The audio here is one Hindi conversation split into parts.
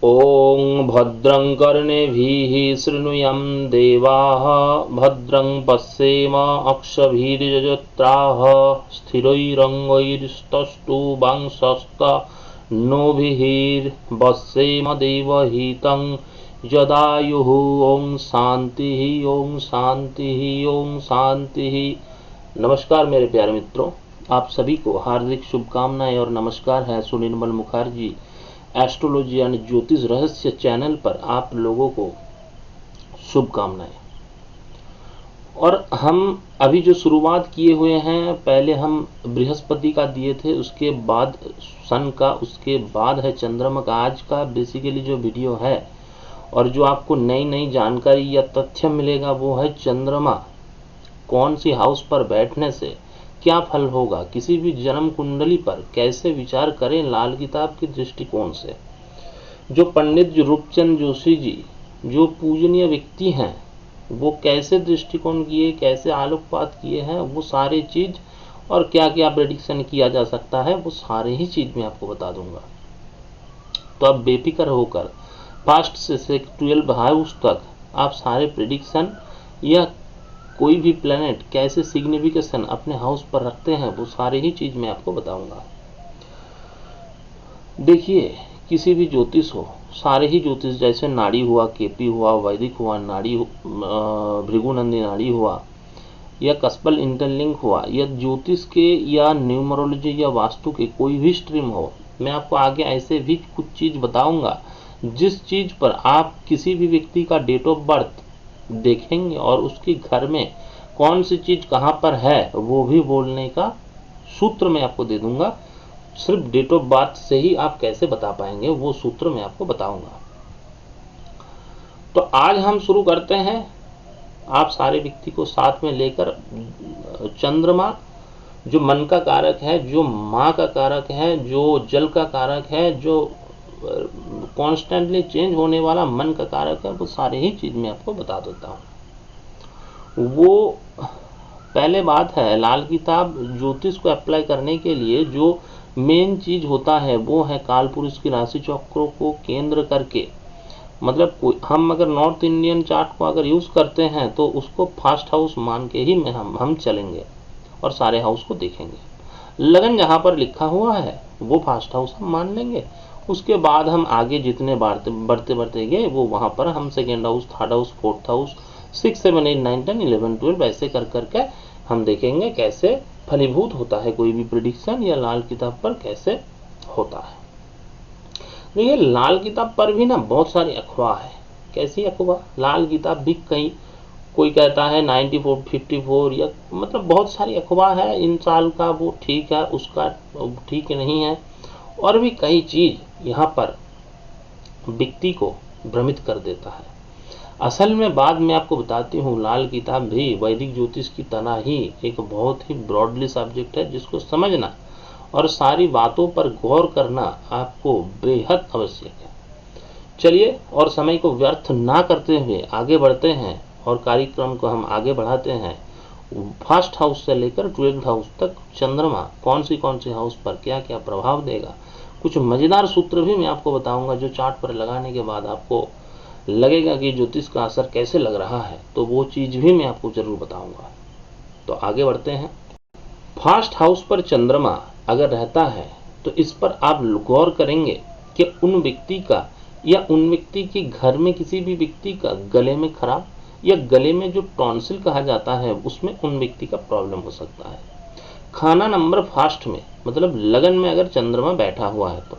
ॐ भद्रं कर्णेभिः शृणुयाम देवाः भद्रं पश्येम अक्षभिर्यजत्राः स्थिरैरङ्गैस्तुष्टुवांसस्तनूभिर्वसेम देवहितं यदायुः। ओम शांति ओम शांति ओम शांति। नमस्कार मेरे प्यारे मित्रों, आप सभी को हार्दिक शुभकामनाएं और नमस्कार है। सुनिर्मल मुखर्जी एस्ट्रोलॉजी यानी ज्योतिष रहस्य चैनल पर आप लोगों को शुभकामनाएं। और हम अभी जो शुरुआत किए हुए हैं, पहले हम बृहस्पति का दिए थे, उसके बाद सन का, उसके बाद है चंद्रमा का। आज का बेसिकली जो वीडियो है और जो आपको नई नई जानकारी या तथ्य मिलेगा वो है चंद्रमा कौन सी हाउस पर बैठने से क्या फल होगा, किसी भी जन्म कुंडली पर कैसे विचार करें लाल किताब के दृष्टिकोण से। जो पंडित रूपचंद जोशी जी जो पूजनीय व्यक्ति हैं, वो कैसे दृष्टिकोण किए, कैसे आलोकपात किए हैं, वो सारी चीज और क्या क्या प्रेडिक्शन किया जा सकता है, वो सारे ही चीज मैं आपको बता दूंगा। तो आप बेफिक्र होकर फर्स्ट से 12 हाउस तक आप सारे प्रेडिक्शन या कोई भी प्लेनेट कैसे सिग्निफिकेशन अपने हाउस पर रखते हैं, वो सारी ही चीज मैं आपको बताऊंगा। देखिए, किसी भी ज्योतिष हो, सारे ही ज्योतिष जैसे नाड़ी हुआ, केपी हुआ, वैदिक हुआ, नाड़ी भृगुनंदी नाड़ी हुआ या कस्पल इंटरलिंक हुआ, या ज्योतिष के या न्यूमरोलॉजी या वास्तु के कोई भी स्ट्रीम हो, मैं आपको आगे ऐसे भी कुछ चीज बताऊंगा जिस चीज पर आप किसी भी व्यक्ति का डेट ऑफ बर्थ देखेंगे और उसके घर में कौन सी चीज कहां पर है वो भी बोलने का सूत्र मैं आपको दे दूंगा। सिर्फ डेट ऑफ बर्थ से ही आप कैसे बता पाएंगे वो सूत्र मैं आपको बताऊंगा। तो आज हम शुरू करते हैं, आप सारे व्यक्ति को साथ में लेकर। चंद्रमा जो मन का कारक है, जो माँ का कारक है, जो जल का कारक है, जो कॉन्स्टेंटली चेंज होने वाला मन का कारक है, वो सारे ही चीज मैं आपको बता देता हूँ। वो पहले बात है, लाल किताब ज्योतिष को अप्लाई करने के लिए जो मेन चीज होता है वो है काल पुरुष की राशि चक्रों को केंद्र करके। मतलब हम अगर नॉर्थ इंडियन चार्ट को अगर यूज करते हैं तो उसको फर्स्ट हाउस मान के ही में हम चलेंगे और सारे हाउस को देखेंगे। लगन जहां पर लिखा हुआ है वो फर्स्ट हाउस हम मान लेंगे। उसके बाद हम आगे जितने बढ़ते गए वो वहां पर हम second house, third house, fourth house, 6, 7, 8, 9, 10, 11, 12 ऐसे कर करके हम देखेंगे कैसे फलीभूत होता है कोई भी प्रेडिक्शन या लाल किताब पर कैसे होता है। देखिए, लाल किताब पर भी ना बहुत सारी अफवाह है। कैसी अफवाह? लाल किताब भी कहीं कोई कहता है 94, 54 या मतलब बहुत सारी अफवाह है। इन साल का वो ठीक है, उसका ठीक नहीं है, और भी कई चीज यहाँ पर व्यक्ति को भ्रमित कर देता है। असल में बात मैं आपको बताती हूँ, लाल किताब भी वैदिक ज्योतिष की तरह ही एक बहुत ही ब्रॉडली सब्जेक्ट है जिसको समझना और सारी बातों पर गौर करना आपको बेहद आवश्यक है। चलिए, और समय को व्यर्थ ना करते हुए आगे बढ़ते हैं और कार्यक्रम को हम आगे बढ़ाते हैं। फर्स्ट हाउस से लेकर 12th हाउस तक चंद्रमा कौन सी हाउस पर क्या क्या प्रभाव देगा, कुछ मजेदार सूत्र भी मैं आपको बताऊंगा जो चार्ट पर लगाने के बाद आपको लगेगा कि ज्योतिष का असर कैसे लग रहा है, तो वो चीज भी मैं आपको जरूर बताऊंगा। तो आगे बढ़ते हैं। फर्स्ट हाउस पर चंद्रमा अगर रहता है तो इस पर आप गौर करेंगे कि उन व्यक्ति का या उन व्यक्ति के घर में किसी भी व्यक्ति का गले में खराब या गले में जो टॉन्सिल कहा जाता है उसमें उन व्यक्ति का प्रॉब्लम हो सकता है। खाना नंबर फर्स्ट में, मतलब लगन में अगर चंद्रमा बैठा हुआ है तो,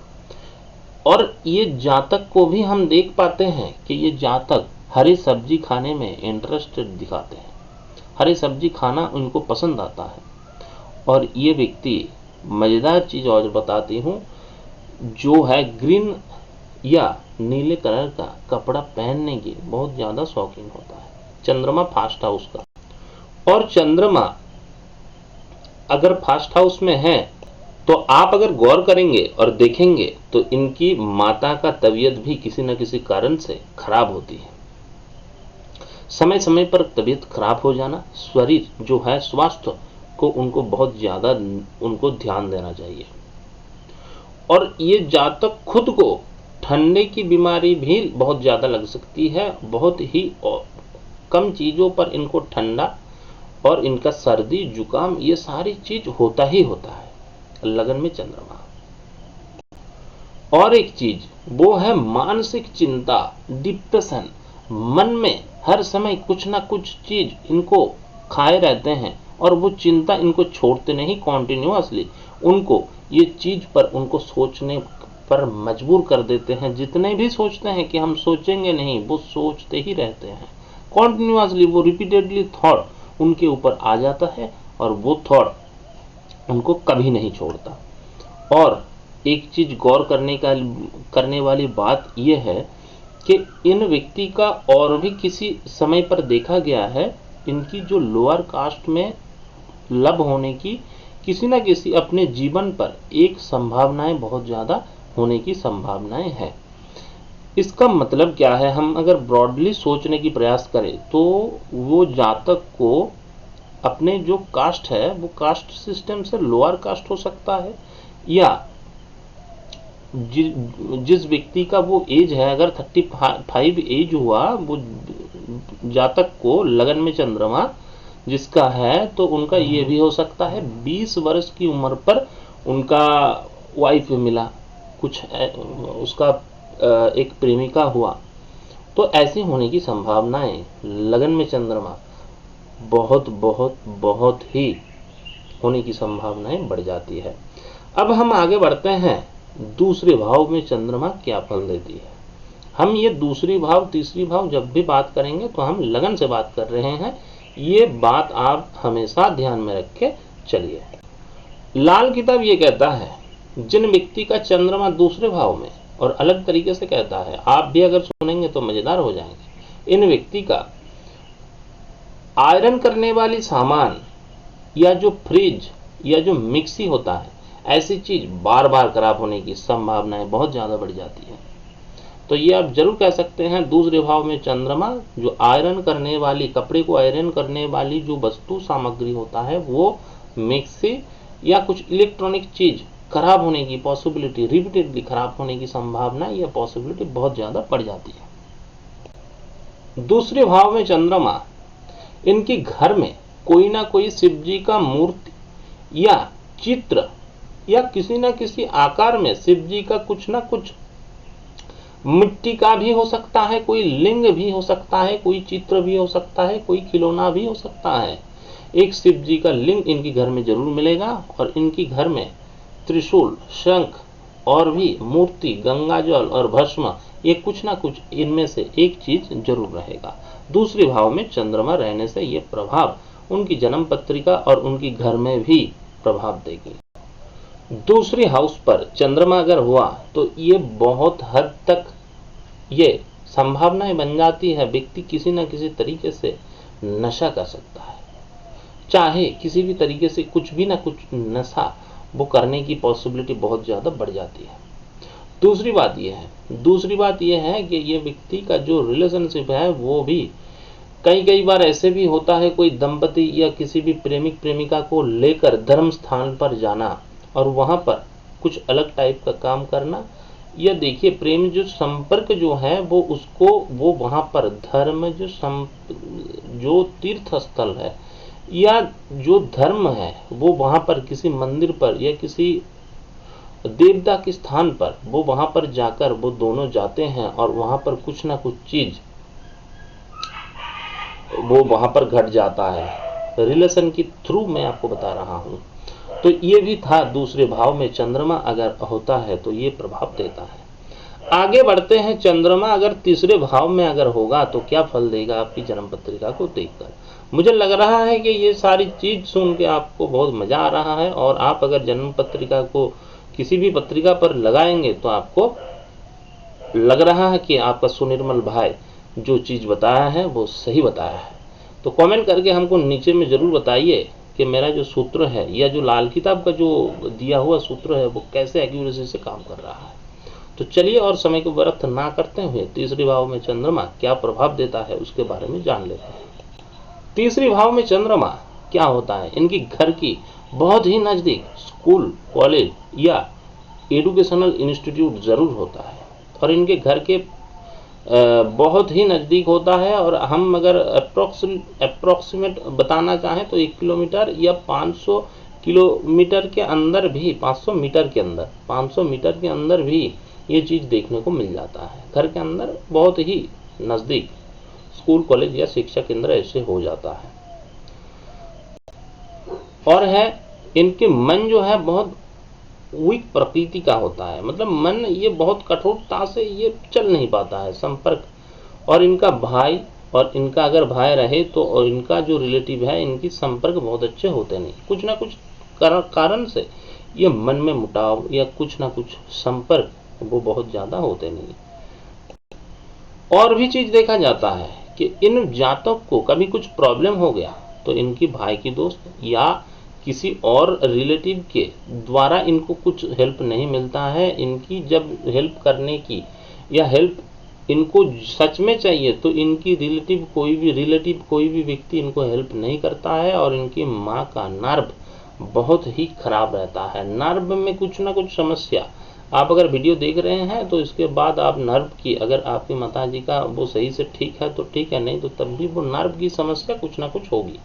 और ये जातक को भी हम देख पाते हैं कि ये जातक हरी सब्जी खाने में इंटरेस्टेड दिखाते हैं, हरी सब्जी खाना उनको पसंद आता है। और ये व्यक्ति, मजेदार चीज और बताती हूँ, जो है ग्रीन या नीले कलर का कपड़ा पहनने की बहुत ज्यादा शौकीन होता है, चंद्रमा फर्स्ट हाउस का। और चंद्रमा अगर फर्स्ट हाउस में है तो आप अगर गौर करेंगे और देखेंगे तो इनकी माता का तबीयत भी किसी न किसी कारण से खराब होती है। समय समय पर तबीयत खराब हो जाना, शरीर जो है स्वास्थ्य को उनको बहुत ज्यादा उनको ध्यान देना चाहिए। और ये जातक खुद को ठंडे की बीमारी भी बहुत ज़्यादा लग सकती है। बहुत ही कम चीज़ों पर इनको ठंडा और इनका सर्दी जुकाम ये सारी चीज होता ही होता है लगन में चंद्रमा। और एक चीज वो है मानसिक चिंता, डिप्रेशन। मन में हर समय कुछ ना कुछ चीज इनको खाए रहते हैं और वो चिंता इनको छोड़ते नहीं, कॉन्टिन्यूअसली उनको ये चीज पर उनको सोचने पर मजबूर कर देते हैं। जितने भी सोचते हैं कि हम सोचेंगे नहीं, वो सोचते ही रहते हैं कॉन्टिन्यूअसली। वो रिपीटेडली थॉट उनके ऊपर आ जाता है और वो थॉट उनको कभी नहीं छोड़ता। और एक चीज गौर करने वाली बात यह है कि इन व्यक्ति का और भी किसी समय पर देखा गया है, इनकी जो लोअर कास्ट में लब होने की किसी न किसी अपने जीवन पर एक संभावनाएं बहुत ज्यादा होने की संभावनाएं है। इसका मतलब क्या है, हम अगर ब्रॉडली सोचने की प्रयास करें तो वो जातक को अपने जो कास्ट है वो कास्ट सिस्टम से लोअर कास्ट हो सकता है, या जिस व्यक्ति का वो एज है, अगर 35 एज हुआ वो जातक को लगन में चंद्रमा जिसका है, तो उनका ये भी हो सकता है 20 वर्ष की उम्र पर उनका वाइफ मिला, कुछ उसका एक प्रेमिका हुआ। तो ऐसी होने की संभावनाएं लगन में चंद्रमा बहुत बहुत बहुत ही होने की संभावनाएं बढ़ जाती है। अब हम आगे बढ़ते हैं, दूसरे भाव में चंद्रमा क्या फल देती है। हम ये दूसरी भाव तीसरी भाव जब भी बात करेंगे तो हम लगन से बात कर रहे हैं, ये बात आप हमेशा ध्यान में रख के चलिए। लाल किताब ये कहता है जिन व्यक्ति का चंद्रमा दूसरे भाव में, और अलग तरीके से कहता है, आप भी अगर सुनेंगे तो मजेदार हो जाएंगे, इन व्यक्ति का आयरन करने वाली सामान या जो फ्रिज या जो मिक्सी होता है, ऐसी चीज बार बार खराब होने की संभावनाएं बहुत ज्यादा बढ़ जाती है। तो ये आप जरूर कह सकते हैं दूसरे भाव में चंद्रमा जो आयरन करने वाली, कपड़े को आयरन करने वाली जो वस्तु सामग्री होता है, वो मिक्सी या कुछ इलेक्ट्रॉनिक चीज खराब होने की पॉसिबिलिटी, रिपीटेडली खराब होने की संभावना या पॉसिबिलिटी बहुत ज्यादा बढ़ जाती है। दूसरे भाव में चंद्रमा इनके घर में कोई ना कोई शिव जी का मूर्ति या चित्र या किसी न किसी आकार में शिव जी का कुछ ना कुछ, मिट्टी का भी हो सकता है, कोई लिंग भी हो सकता है, कोई चित्र भी हो सकता है, कोई खिलौना भी हो सकता है, एक शिव जी का लिंग इनके घर में जरूर मिलेगा। और इनके घर में त्रिशूल, शंख और भी मूर्ति, गंगाजल और भस्म, ये कुछ ना कुछ इनमें से एक चीज जरूर रहेगा। दूसरे भाव में चंद्रमा रहने से ये प्रभाव उनकी जन्म पत्रिका और उनकी घर में भी प्रभाव देगी। दूसरी हाउस पर चंद्रमा अगर हुआ तो ये बहुत हद तक ये संभावनाएं बन जाती है, व्यक्ति किसी न किसी तरीके से नशा कर सकता है, चाहे किसी भी तरीके से कुछ भी ना कुछ नशा वो करने की पॉसिबिलिटी बहुत ज्यादा बढ़ जाती है। दूसरी बात यह है कि ये व्यक्ति का जो रिलेशनशिप है वो भी कई बार ऐसे भी होता है, कोई दंपति या किसी भी प्रेमिक प्रेमिका को लेकर धर्म स्थान पर जाना और वहां पर कुछ अलग टाइप का काम करना, या देखिए प्रेम जो संपर्क जो है वो उसको वो वहां पर धर्म जो तीर्थ स्थल है या जो धर्म है वो वहां पर किसी मंदिर पर या किसी देवता के स्थान पर वो वहां पर जाकर वो दोनों जाते हैं और वहां पर कुछ ना कुछ चीज वो वहां पर घट जाता है। रिलेशन की थ्रू मैं आपको बता रहा हूं। तो ये भी था, दूसरे भाव में चंद्रमा अगर होता है तो ये प्रभाव देता है। आगे बढ़ते हैं, चंद्रमा अगर तीसरे भाव में अगर होगा तो क्या फल देगा आपकी जन्म पत्रिका को देखकर। मुझे लग रहा है कि ये सारी चीज सुन के आपको बहुत मजा आ रहा है, और आप अगर जन्म पत्रिका को किसी भी पत्रिका पर लगाएंगे तो आपको लग रहा है कि आपका सुनिर्मल भाई जो चीज बताया है वो सही बताया है। तो कमेंट करके हमको नीचे में जरूर बताइए कि मेरा जो सूत्र है या जो लाल किताब का जो दिया हुआ सूत्र है वो कैसे एक्यूरेसी से काम कर रहा है। तो चलिए और समय को व्यर्थ ना करते हुए तीसरे भाव में चंद्रमा क्या प्रभाव देता है उसके बारे में जान लेते हैं। तीसरे भाव में चंद्रमा क्या होता है, इनकी घर की बहुत ही नजदीक स्कूल, कॉलेज या एजुकेशनल इंस्टीट्यूट जरूर होता है। और इनके घर के बहुत ही नज़दीक होता है। और हम अगर अप्रोक्सीमेट बताना चाहें तो 1 किलोमीटर या 500 किलोमीटर के अंदर भी, 500 मीटर के अंदर, 500 मीटर के अंदर भी ये चीज़ देखने को मिल जाता है। घर के अंदर बहुत ही नज़दीक स्कूल, कॉलेज या शिक्षा केंद्र ऐसे हो जाता है। और है इनके मन जो है बहुत वीक प्रकृति का होता है, मतलब मन ये बहुत कठोरता से ये चल नहीं पाता है संपर्क। और इनका भाई, और इनका अगर भाई रहे तो, और इनका जो रिलेटिव है, इनकी संपर्क बहुत अच्छे होते नहीं। कुछ ना कुछ कारण से ये मन में मुटाव या कुछ ना कुछ संपर्क वो बहुत ज़्यादा होते नहीं। और भी चीज़ देखा जाता है कि इन जातक को कभी कुछ प्रॉब्लम हो गया तो इनकी भाई की दोस्त या किसी और रिलेटिव के द्वारा इनको कुछ हेल्प नहीं मिलता है। इनकी जब हेल्प करने की या हेल्प इनको सच में चाहिए तो इनकी रिलेटिव कोई भी व्यक्ति इनको हेल्प नहीं करता है। और इनकी माँ का नर्व बहुत ही खराब रहता है। नर्व में कुछ ना कुछ समस्या, आप अगर वीडियो देख रहे हैं तो इसके बाद आप नर्व की, अगर आपकी माताजी का वो सही से ठीक है तो ठीक है, नहीं तो तब भी वो नर्व की समस्या कुछ ना कुछ होगी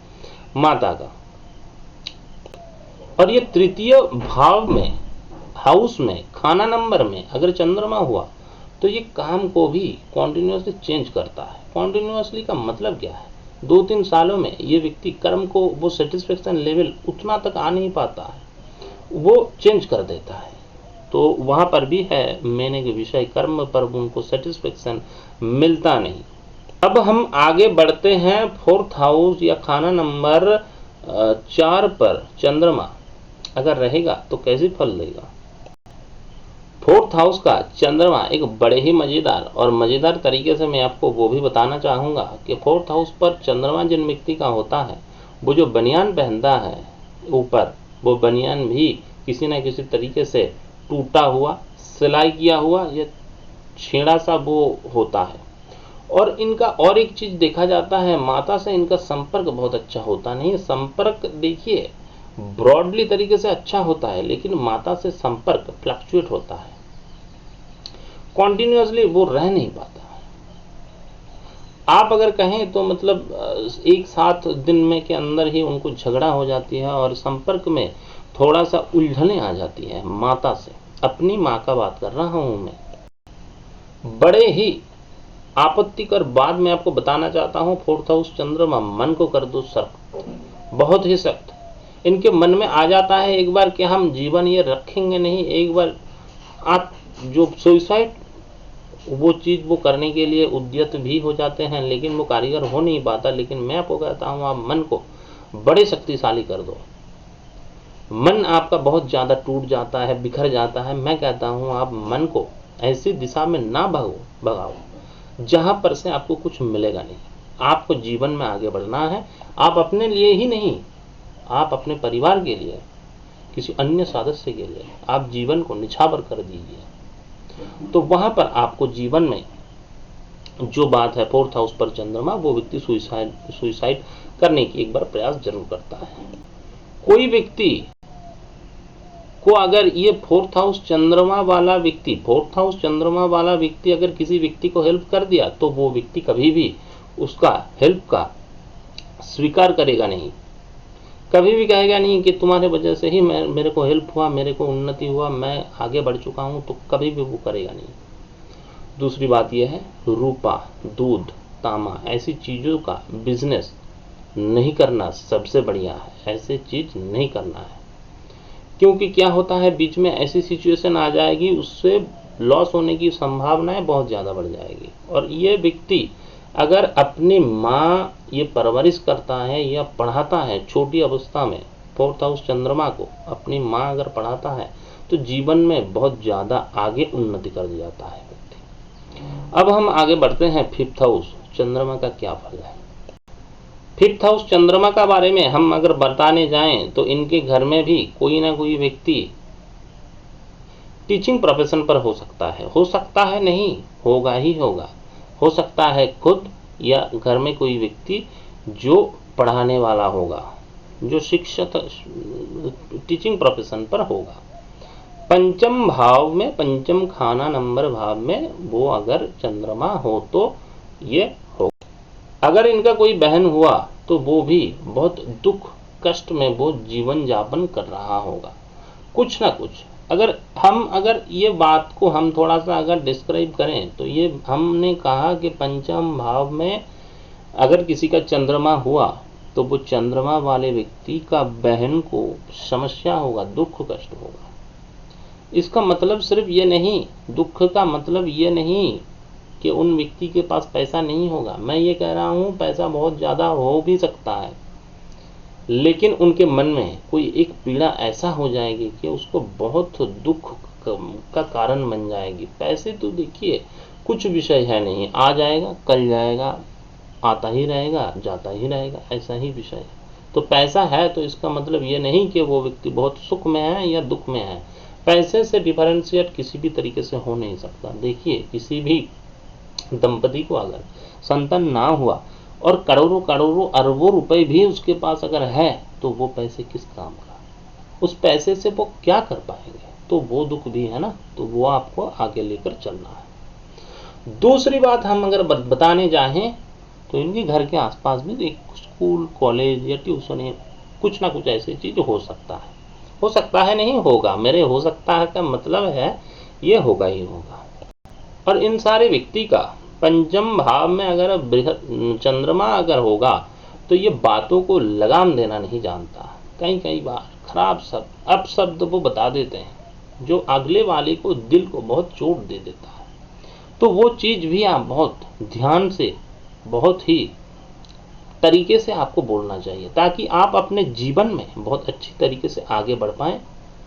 माता का। और ये तृतीय भाव में, हाउस में, खाना नंबर में अगर चंद्रमा हुआ तो ये काम को भी कॉन्टिन्यूसली चेंज करता है। कॉन्टिन्यूसली का मतलब क्या है? 2-3 सालों में ये व्यक्ति कर्म को, वो सेटिस्फेक्शन लेवल उतना तक आ नहीं पाता है, वो चेंज कर देता है। तो वहाँ पर भी है मैंने के विषय कर्म पर उनको सेटिस्फेक्शन मिलता नहीं। अब हम आगे बढ़ते हैं 4th हाउस या खाना नंबर 4 पर चंद्रमा अगर रहेगा तो कैसे फल देगा। 4th हाउस का चंद्रमा एक बड़े ही मजेदार तरीके से मैं आपको वो भी बताना चाहूँगा कि 4th हाउस पर चंद्रमा जिन व्यक्ति का होता है, वो जो बनियान पहनता है ऊपर, वो बनियान भी किसी न किसी तरीके से टूटा हुआ, सिलाई किया हुआ या छेड़ा सा वो होता है। और इनका और एक चीज़ देखा जाता है, माता से इनका संपर्क बहुत अच्छा होता नहीं। संपर्क देखिए ब्रॉडली तरीके से अच्छा होता है, लेकिन माता से संपर्क फ्लक्चुएट होता है, कॉन्टिन्यूसली वो रह नहीं पाता। आप अगर कहें तो मतलब एक 7 दिन में के अंदर ही उनको झगड़ा हो जाती है और संपर्क में थोड़ा सा उलझने आ जाती है माता से। अपनी माँ का बात कर रहा हूँ मैं। बड़े ही आपत्तिकर बात मैं आपको बताना चाहता हूँ। 4th हाउस चंद्रमा मन को कर दो सख्त, बहुत ही सख्त। इनके मन में आ जाता है एक बार कि हम जीवन ये रखेंगे नहीं। एक बार आप जो सुसाइड वो चीज़ वो करने के लिए उद्यत भी हो जाते हैं, लेकिन वो कारीगर हो नहीं पाता। लेकिन मैं आपको कहता हूँ आप मन को बड़े शक्तिशाली कर दो। मन आपका बहुत ज़्यादा टूट जाता है, बिखर जाता है। मैं कहता हूँ आप मन को ऐसी दिशा में ना भगाओ जहाँ पर से आपको कुछ मिलेगा नहीं। आपको जीवन में आगे बढ़ना है, आप अपने लिए ही नहीं, आप अपने परिवार के लिए, किसी अन्य सदस्य के लिए आप जीवन को निछावर कर दीजिए। तो वहाँ पर आपको जीवन में जो बात है 4th हाउस पर चंद्रमा, वो व्यक्ति सुसाइड करने की एक बार प्रयास जरूर करता है। कोई व्यक्ति को अगर ये 4th हाउस चंद्रमा वाला व्यक्ति, 4th हाउस चंद्रमा वाला व्यक्ति अगर किसी व्यक्ति को हेल्प कर दिया तो वो व्यक्ति कभी भी उसका हेल्प का स्वीकार करेगा नहीं। कभी भी कहेगा नहीं कि तुम्हारे वजह से ही मेरे को हेल्प हुआ, मेरे को उन्नति हुआ, मैं आगे बढ़ चुका हूँ, तो कभी भी वो करेगा नहीं। दूसरी बात यह है, रूपा, दूध, तांबा ऐसी चीज़ों का बिजनेस नहीं करना सबसे बढ़िया है। ऐसे चीज़ नहीं करना है, क्योंकि क्या होता है बीच में ऐसी सिचुएशन आ जाएगी, उससे लॉस होने की संभावनाएं बहुत ज़्यादा बढ़ जाएगी। और ये व्यक्ति अगर अपनी माँ ये परवरिश करता है या पढ़ाता है छोटी अवस्था में, 4th हाउस चंद्रमा को अपनी माँ अगर पढ़ाता है तो जीवन में बहुत ज़्यादा आगे उन्नति कर जाता है व्यक्ति। अब हम आगे बढ़ते हैं 5th हाउस चंद्रमा का क्या फल है। 5th हाउस चंद्रमा का बारे में हम अगर बताने जाएं तो इनके घर में भी कोई ना कोई व्यक्ति टीचिंग प्रोफेशन पर हो सकता है नहीं, होगा ही होगा। हो सकता है खुद या घर में कोई व्यक्ति जो पढ़ाने वाला होगा, जो शिक्षक टीचिंग प्रोफेशन पर होगा। पंचम भाव में, पंचम खाना नंबर भाव में वो अगर चंद्रमा हो तो ये हो। अगर इनका कोई बहन हुआ तो वो भी बहुत दुख कष्ट में वो जीवन यापन कर रहा होगा, कुछ ना कुछ। अगर ये बात को हम थोड़ा सा अगर डिस्क्राइब करें तो ये हमने कहा कि पंचम भाव में अगर किसी का चंद्रमा हुआ तो वो चंद्रमा वाले व्यक्ति का बहन को समस्या होगा, दुख कष्ट होगा। इसका मतलब सिर्फ ये नहीं, दुख का मतलब ये नहीं कि उन व्यक्ति के पास पैसा नहीं होगा। मैं ये कह रहा हूँ पैसा बहुत ज़्यादा हो भी सकता है, लेकिन उनके मन में कोई एक पीड़ा ऐसा हो जाएगी कि उसको बहुत दुख का कारण बन जाएगी। पैसे तो देखिए कुछ विषय है नहीं, आ जाएगा कल जाएगा, आता ही रहेगा जाता ही रहेगा, ऐसा ही विषय है। तो पैसा है तो इसका मतलब ये नहीं कि वो व्यक्ति बहुत सुख में है या दुख में है। पैसे से डिफरेंशिएट किसी भी तरीके से हो नहीं सकता। देखिए किसी भी दंपति को अगर संतान ना हुआ और करोड़ों करोड़ों अरबों रुपए भी उसके पास अगर है तो वो पैसे किस काम का, उस पैसे से वो क्या कर पाएंगे? तो वो दुख भी है ना, तो वो आपको आगे लेकर चलना है। दूसरी बात हम अगर बताने चाहें तो इनके घर के आसपास भी एक स्कूल कॉलेज या ट्यूशन है, कुछ ना कुछ ऐसी चीज हो सकता है। हो सकता है नहीं होगा, मेरे हो सकता है का मतलब है ये होगा ही होगा। और इन सारे व्यक्ति का पंचम भाव में अगर चंद्रमा अगर होगा तो ये बातों को लगाम देना नहीं जानता। कई बार खराब शब्द अपशब्द वो बता देते हैं जो अगले वाले को दिल को बहुत चोट दे देता है। तो वो चीज भी आप बहुत ध्यान से, बहुत ही तरीके से आपको बोलना चाहिए ताकि आप अपने जीवन में बहुत अच्छी तरीके से आगे बढ़ पाएं।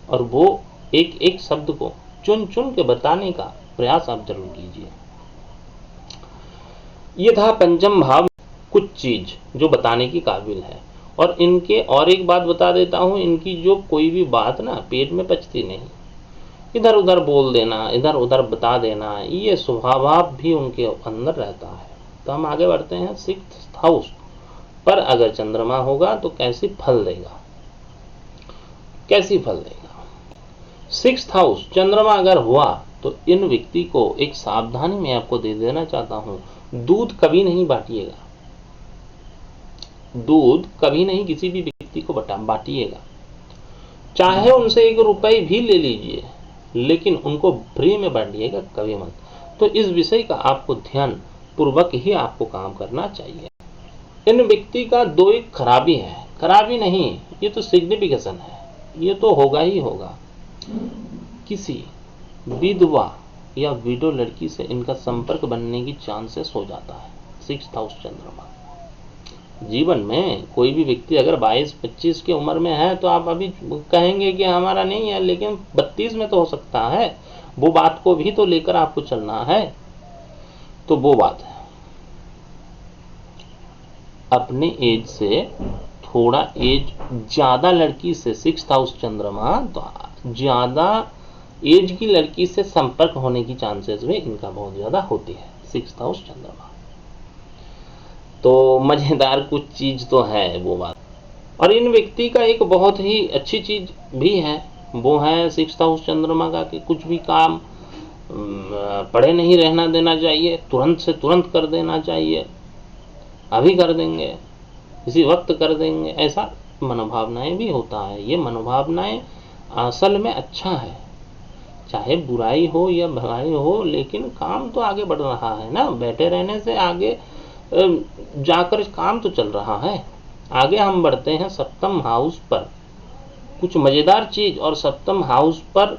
और वो एक एक शब्द को चुन चुन के बताने का प्रयास आप जरूर कीजिए। ये था पंचम भाव कुछ चीज जो बताने की काबिल है। और इनके और एक बात बता देता हूं, इनकी जो कोई भी बात ना पेट में पचती नहीं, इधर उधर बोल देना, इधर उधर बता देना, ये स्वभाव भी उनके अंदर रहता है। तो हम आगे बढ़ते हैं। 6th हाउस पर अगर चंद्रमा होगा तो कैसी फल देगा, कैसी फल देगा? 6th हाउस चंद्रमा अगर हुआ तो इन व्यक्ति को एक सावधानी मैं आपको दे देना चाहता हूं, दूध कभी नहीं बांटिएगा, दूध कभी नहीं किसी भी व्यक्ति को बांटिएगा। चाहे उनसे 1 रुपए भी ले लीजिए, लेकिन उनको फ्री में बांटिएगा कभी मत। तो इस विषय का आपको ध्यान पूर्वक ही आपको काम करना चाहिए। इन व्यक्ति का 2 एक खराबी है, खराबी नहीं, ये तो सिग्निफिकेशन है, ये तो होगा ही होगा। किसी विधवा या विडो लड़की से इनका संपर्क बनने की चांसेस हो जाता है। 6th हाउस चंद्रमा जीवन में कोई भी व्यक्ति अगर 22-25 की उम्र में है तो आप अभी कहेंगे कि हमारा नहीं है, लेकिन 32 में तो हो सकता है। वो बात को भी तो लेकर आपको चलना है। तो वो बात है, अपने एज से थोड़ा एज ज्यादा लड़की से 6th हाउस चंद्रमा, तो ज्यादा एज की लड़की से संपर्क होने की चांसेस भी इनका बहुत ज्यादा होती है। 6th हाउस चंद्रमा तो मजेदार कुछ चीज तो है वो बात। और इन व्यक्ति का एक बहुत ही अच्छी चीज भी है, वो है 6th हाउस चंद्रमा का कि कुछ भी काम पड़े नहीं रहना देना चाहिए, तुरंत से तुरंत कर देना चाहिए, अभी कर देंगे, इसी वक्त कर देंगे, ऐसा मनोभावनाएं भी होता है। ये मनोभावनाएं असल में अच्छा है, चाहे बुराई हो या भलाई हो, लेकिन काम तो आगे बढ़ रहा है ना। बैठे रहने से आगे जाकर काम तो चल रहा है। आगे हम बढ़ते हैं 7th हाउस पर। कुछ मजेदार चीज, और 7th हाउस पर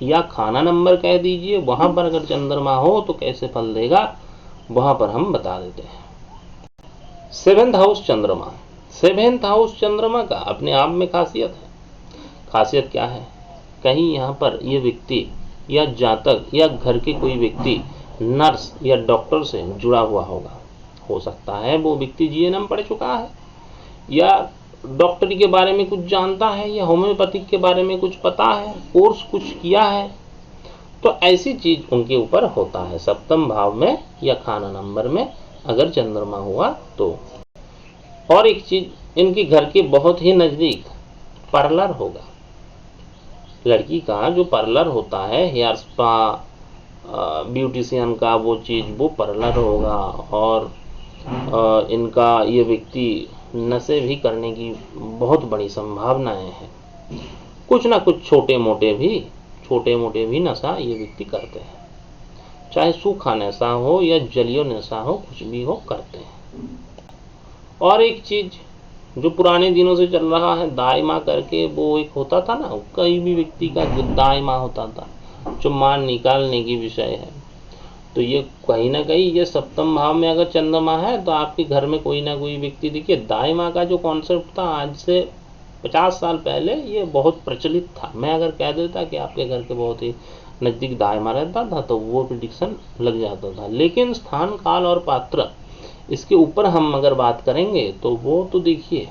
या खाना नंबर कह दीजिए, वहां पर अगर चंद्रमा हो तो कैसे फल देगा वहां पर हम बता देते हैं। 7th हाउस चंद्रमा, 7th हाउस चंद्रमा का अपने आप में खासियत है। खासियत क्या है? कहीं यहाँ पर ये व्यक्ति या जातक या घर के कोई व्यक्ति नर्स या डॉक्टर से जुड़ा हुआ होगा। हो सकता है वो व्यक्ति जीएनएम पढ़ चुका है, या डॉक्टरी के बारे में कुछ जानता है, या होम्योपैथिक के बारे में कुछ पता है, कोर्स कुछ किया है। तो ऐसी चीज उनके ऊपर होता है 7th भाव में या खाना नंबर में अगर चंद्रमा हुआ तो। और एक चीज, इनके घर के बहुत ही नजदीक पार्लर होगा, लड़की का जो पार्लर होता है, हेयर स्पा, ब्यूटिशियन का वो चीज़, वो पार्लर होगा। और इनका ये व्यक्ति नशे भी करने की बहुत बड़ी संभावनाएं हैं। कुछ ना कुछ छोटे मोटे भी नशा ये व्यक्ति करते हैं, चाहे सूखा नशा हो या जलीय नशा हो, कुछ भी हो करते हैं। और एक चीज जो पुराने दिनों से चल रहा है, दाई करके वो एक होता था ना, कई भी व्यक्ति का दाई होता था, जो मान निकालने की विषय है। तो ये कहीं ना कहीं ये सप्तम भाव में अगर चंद्रमा है तो आपके घर में कोई ना कोई व्यक्ति, देखिए दाई का जो कॉन्सेप्ट था आज से 50 साल पहले ये बहुत प्रचलित था। मैं अगर कह देता कि आपके घर के बहुत ही नज़दीक दाई रहता था तो वो प्रिडिक्शन लग जाता था। लेकिन स्थान, काल और पात्र, इसके ऊपर हम अगर बात करेंगे तो वो तो देखिए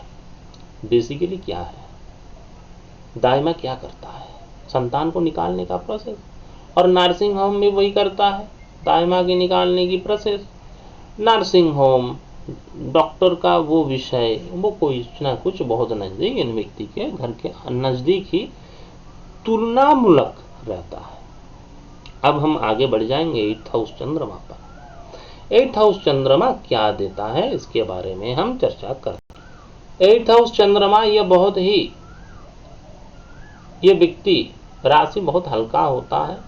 बेसिकली क्या है, दाई क्या करता है, संतान को निकालने का प्रोसेस। और नर्सिंग होम भी वही करता है, दाई के निकालने की प्रोसेस। नर्सिंग होम, डॉक्टर का वो विषय, वो कुछ ना कुछ बहुत नज़दीक इन व्यक्ति के घर के नज़दीक ही तुलनामूलक रहता है। अब हम आगे बढ़ जाएंगे 8th हाउस चंद्रमा पर। 8th हाउस चंद्रमा क्या देता है इसके बारे में हम चर्चा करते हैं। 8th हाउस चंद्रमा ये व्यक्ति राशि बहुत हल्का होता है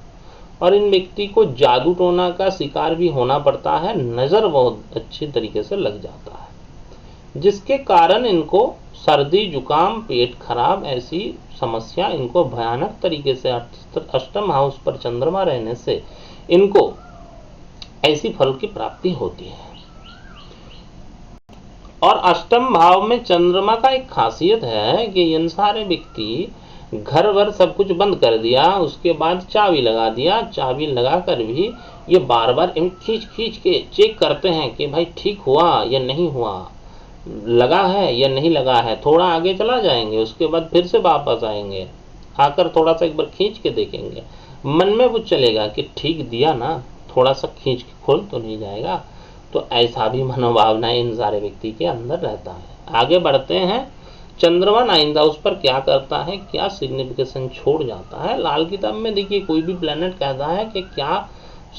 और इन व्यक्ति को जादू टोना का शिकार भी होना पड़ता है, नज़र बहुत अच्छी तरीके से लग जाता है, जिसके कारण इनको सर्दी, जुकाम, पेट खराब ऐसी समस्या इनको भयानक तरीके से 8th हाउस पर चंद्रमा रहने से इनको ऐसी फल की प्राप्ति होती है। और 8th भाव में चंद्रमा का एक खासियत है कि इन सारे व्यक्ति घर वर सब कुछ बंद कर दिया, उसके बाद चाबी लगा दिया, चाबी लगा कर भी ये बार बार खींच के चेक करते हैं कि भाई ठीक हुआ या नहीं हुआ, लगा है या नहीं लगा है। थोड़ा आगे चला जाएंगे, उसके बाद फिर से वापस आएंगे, आकर थोड़ा सा एक बार खींच के देखेंगे, मन में वो चलेगा कि ठीक दिया ना, थोड़ा सा खींच के खोल तो नहीं जाएगा। तो ऐसा भी मनोभावना इन सारे व्यक्ति के अंदर रहता है। आगे बढ़ते हैं, चंद्रमा 9th हाउस पर क्या करता है, क्या सिग्निफिकेशन छोड़ जाता है। लाल किताब में देखिए कोई भी प्लेनेट कहता है कि क्या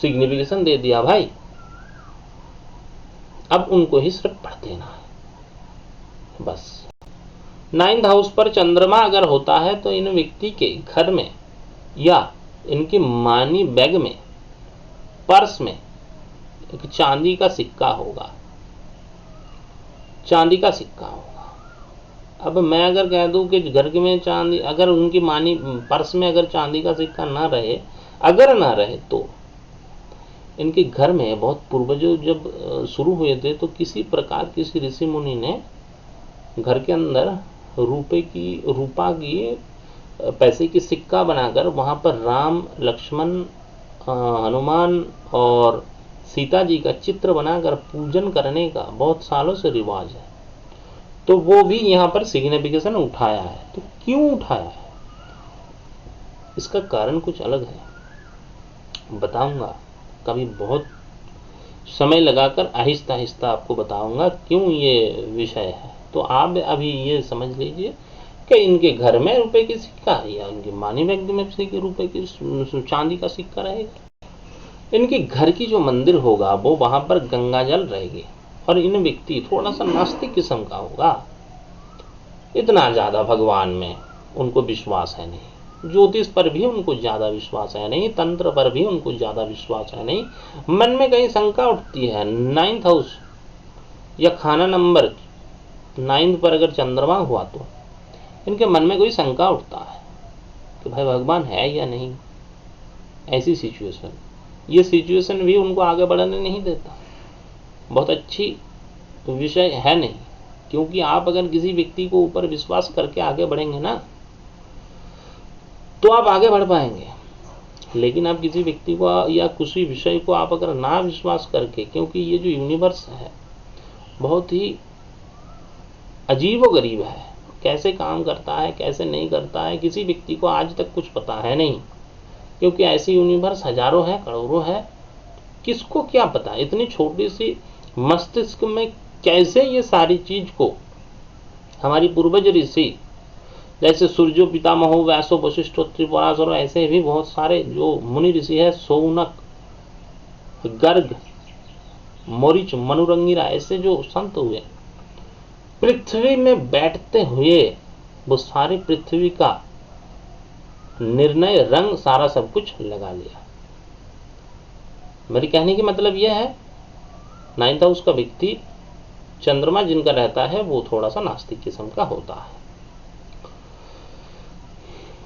सिग्निफिकेशन दे दिया भाई, अब उनको ही सिर्फ पढ़ देना है बस। 9th हाउस पर चंद्रमा अगर होता है तो इन व्यक्ति के घर में या इनके मानी बैग में, पर्स में एक चांदी का सिक्का होगा, चांदी का सिक्का होगा। अब मैं अगर कह दूं कि घर के में चांदी, अगर उनकी मानी पर्स में अगर चांदी का सिक्का ना रहे, अगर ना रहे, तो इनके घर में बहुत पूर्वजों जब शुरू हुए थे तो किसी प्रकार किसी ऋषि मुनि ने घर के अंदर रूपा की पैसे की सिक्का बनाकर वहां पर राम, लक्ष्मण, हनुमान और सीता जी का चित्र बनाकर पूजन करने का बहुत सालों से रिवाज है। तो वो भी यहाँ पर सिग्निफिकेशन उठाया है। तो क्यों उठाया है, इसका कारण कुछ अलग है, बताऊंगा कभी, बहुत समय लगाकर आहिस्ता आहिस्ता आपको बताऊंगा क्यों ये विषय है। तो आप अभी ये समझ लीजिए कि इनके घर में रुपए की सिक्का या इनके मानी बैग में रुपए की चांदी का सिक्का रहेगा। इनके घर की जो मंदिर होगा वो वहां पर गंगा जल रहेगी। और इन व्यक्ति थोड़ा सा नास्तिक किस्म का होगा, इतना ज्यादा भगवान में उनको विश्वास है नहीं, ज्योतिष पर भी उनको ज्यादा विश्वास है नहीं, तंत्र पर भी उनको ज्यादा विश्वास है नहीं। मन में कहीं शंका उठती है, 9th हाउस या खाना नंबर 9 पर अगर चंद्रमा हुआ तो इनके मन में कोई शंका उठता है कि भाई भगवान है या नहीं। ऐसी सिचुएशन, ये सिचुएशन भी उनको आगे बढ़ने नहीं देता। बहुत अच्छी विषय है नहीं, क्योंकि आप अगर किसी व्यक्ति को ऊपर विश्वास करके आगे बढ़ेंगे ना तो आप आगे बढ़ पाएंगे। लेकिन आप किसी व्यक्ति को या किसी विषय को आप अगर ना विश्वास करके, क्योंकि ये जो यूनिवर्स है बहुत ही अजीबोगरीब है, कैसे काम करता है कैसे नहीं करता है किसी व्यक्ति को आज तक कुछ पता है नहीं, क्योंकि ऐसी यूनिवर्स हजारों है, करोड़ों है, किसको क्या पता इतनी छोटी सी मस्तिष्क में कैसे ये सारी चीज को हमारी पूर्वज ऋषि जैसे सूर्यो पितामहो व्यासो वशिष्ठो त्रिपुरासुरो, ऐसे भी बहुत सारे जो मुनि ऋषि है, सौनक, गर्ग, मोरिच, मनुरंगिरा, ऐसे जो संत हुए, पृथ्वी में बैठते हुए वो सारी पृथ्वी का निर्णय, रंग, सारा सब कुछ लगा लिया। मेरे कहने की मतलब यह है, 9th हाउस का व्यक्ति, चंद्रमा जिनका रहता है, वो थोड़ा सा नास्तिक किस्म का होता है।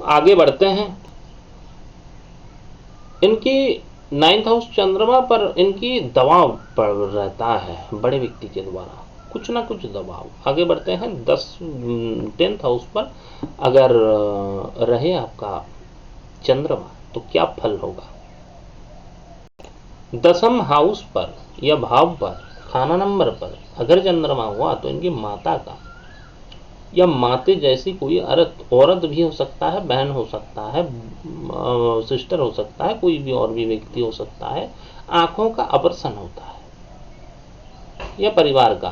आगे बढ़ते हैं। इनकी 9th हाउस चंद्रमा पर इनकी दबाव पड़ रहता है बड़े व्यक्ति के द्वारा, कुछ ना कुछ दबाव। आगे बढ़ते हैं। 10th हाउस पर अगर रहे आपका चंद्रमा तो क्या फल होगा। 10th हाउस पर या भाव पर, खाना नंबर पर अगर चंद्रमा हुआ तो इनकी माता का या माते जैसी कोई औरत भी हो सकता है, बहन हो सकता है, सिस्टर हो सकता है, कोई भी और भी व्यक्ति हो सकता है, आंखों का ऑपरेशन होता है, या परिवार का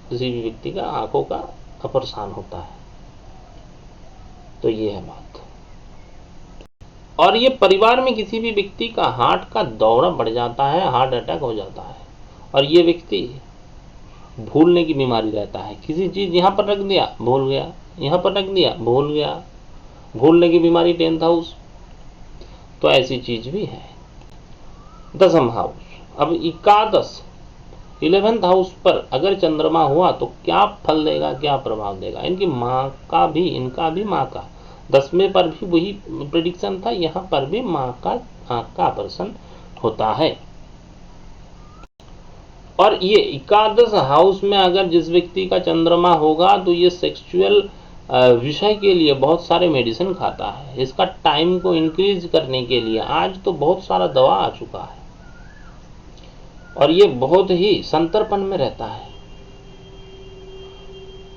किसी भी व्यक्ति का आंखों का ऑपरेशन होता है, तो ये है बात। और ये परिवार में किसी भी व्यक्ति का हार्ट का दौरा बढ़ जाता है, हार्ट अटैक हो जाता है, और ये व्यक्ति भूलने की बीमारी रहता है, किसी चीज यहां पर रख दिया भूल गया, यहां पर रख दिया भूल गया, भूलने की बीमारी 10th हाउस, तो ऐसी चीज भी है। 10th house. अब 11th हाउस पर अगर चंद्रमा हुआ तो क्या फल देगा, क्या प्रभाव देगा। इनकी माँ का भी, इनका भी माँ का, 10वें पर भी वही प्रेडिक्शन था, यहाँ पर भी माँ का आंख का ऑपरेशन होता है। और ये 11th हाउस में अगर जिस व्यक्ति का चंद्रमा होगा तो ये सेक्सुअल विषय के लिए बहुत सारे मेडिसिन खाता है, इसका टाइम को इंक्रीज करने के लिए। आज तो बहुत सारा दवा आ चुका है और ये बहुत ही संतरपन में रहता है।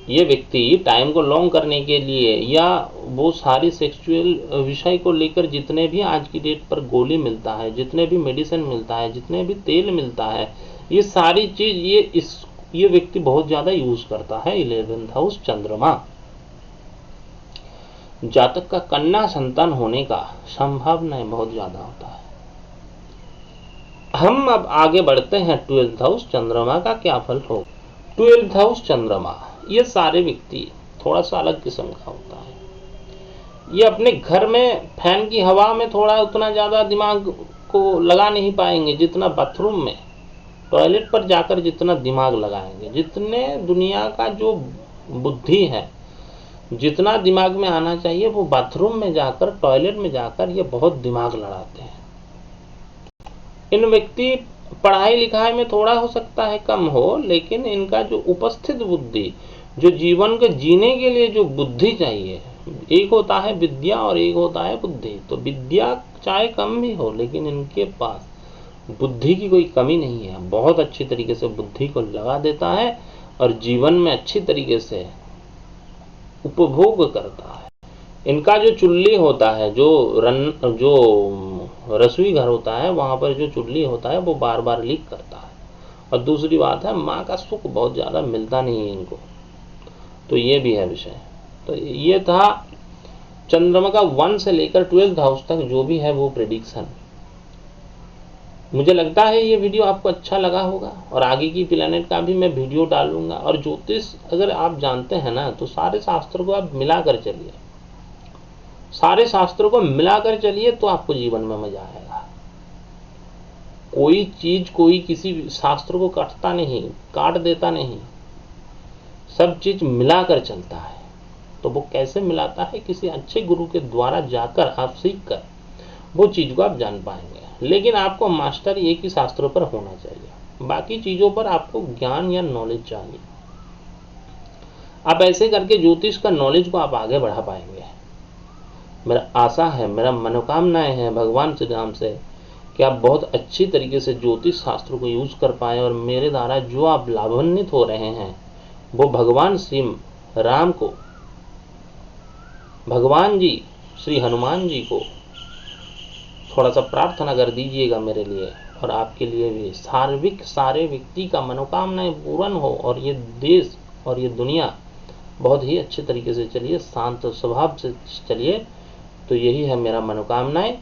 ये व्यक्ति टाइम को लॉन्ग करने के लिए या वो सारी सेक्सुअल विषय को लेकर जितने भी आज की डेट पर गोली मिलता है, जितने भी मेडिसिन मिलता है, जितने भी तेल मिलता है, ये सारी चीज ये व्यक्ति बहुत ज्यादा यूज करता है। 11th हाउस चंद्रमा। जातक का कन्या संतान होने का संभावना बहुत ज्यादा होता है। हम अब आगे बढ़ते हैं। 12th हाउस चंद्रमा का क्या फल हो। 12th हाउस चंद्रमा, ये सारे व्यक्ति थोड़ा सा अलग किस्म का होता है। ये अपने घर में फैन की हवा में थोड़ा उतना ज्यादा दिमाग को लगा नहीं पाएंगे जितना बाथरूम में, टॉयलेट पर जाकर जितना दिमाग लगाएंगे। जितने दुनिया का जो बुद्धि है, जितना दिमाग में आना चाहिए, वो बाथरूम में जाकर, टॉयलेट में जाकर ये बहुत दिमाग लड़ाते हैं। इन व्यक्ति पढ़ाई लिखाई में थोड़ा हो सकता है कम हो, लेकिन इनका जो उपस्थित बुद्धि, जो जीवन को जीने के लिए जो बुद्धि चाहिए, एक होता है विद्या और एक होता है बुद्धि। तो विद्या चाहे कम भी हो, लेकिन इनके पास बुद्धि की कोई कमी नहीं है। बहुत अच्छी तरीके से बुद्धि को लगा देता है और जीवन में अच्छी तरीके से उपभोग करता है। इनका जो चुल्ली होता है, जो रसोई घर होता है, वहां पर जो चुल्ली होता है वो बार बार लीक करता है। और दूसरी बात है, माँ का सुख बहुत ज्यादा मिलता नहीं है इनको, तो ये भी है विषय। तो ये था चंद्रमा का 1 से लेकर 12th हाउस तक जो भी है वो प्रेडिक्शन। मुझे लगता है ये वीडियो आपको अच्छा लगा होगा और आगे की प्लैनेट का भी मैं वीडियो डालूंगा। और ज्योतिष अगर आप जानते हैं ना, तो सारे शास्त्रों को आप मिलाकर चलिए, सारे शास्त्रों को मिलाकर चलिए, तो आपको जीवन में मजा आएगा। कोई चीज, कोई किसी शास्त्र को काटता नहीं, काट देता नहीं, सब चीज मिलाकर चलता है। तो वो कैसे मिलाता है, किसी अच्छे गुरु के द्वारा जाकर आप सीख कर वो चीज को आप जान पाएंगे। लेकिन आपको मास्टर एक ही शास्त्रों पर होना चाहिए, बाकी चीजों पर आपको ज्ञान या नॉलेज चाहिए। आप ऐसे करके ज्योतिष का नॉलेज को आप आगे बढ़ा पाएंगे। मेरा आशा है, मेरा मनोकामनाएं हैं भगवान श्री राम से कि आप बहुत अच्छी तरीके से ज्योतिष शास्त्र को यूज कर पाए और मेरे द्वारा जो आप लाभान्वित हो रहे हैं वो भगवान श्री राम को, भगवान जी श्री हनुमान जी को थोड़ा सा प्रार्थना कर दीजिएगा मेरे लिए और आपके लिए भी। सारे व्यक्ति का मनोकामनाएं पूर्ण हो और ये देश और ये दुनिया बहुत ही अच्छे तरीके से चलिए, शांत स्वभाव से चलिए। तो यही है मेरा मनोकामनाएं।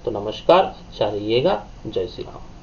तो नमस्कार, अच्छा रहिएगा। जय श्री राम।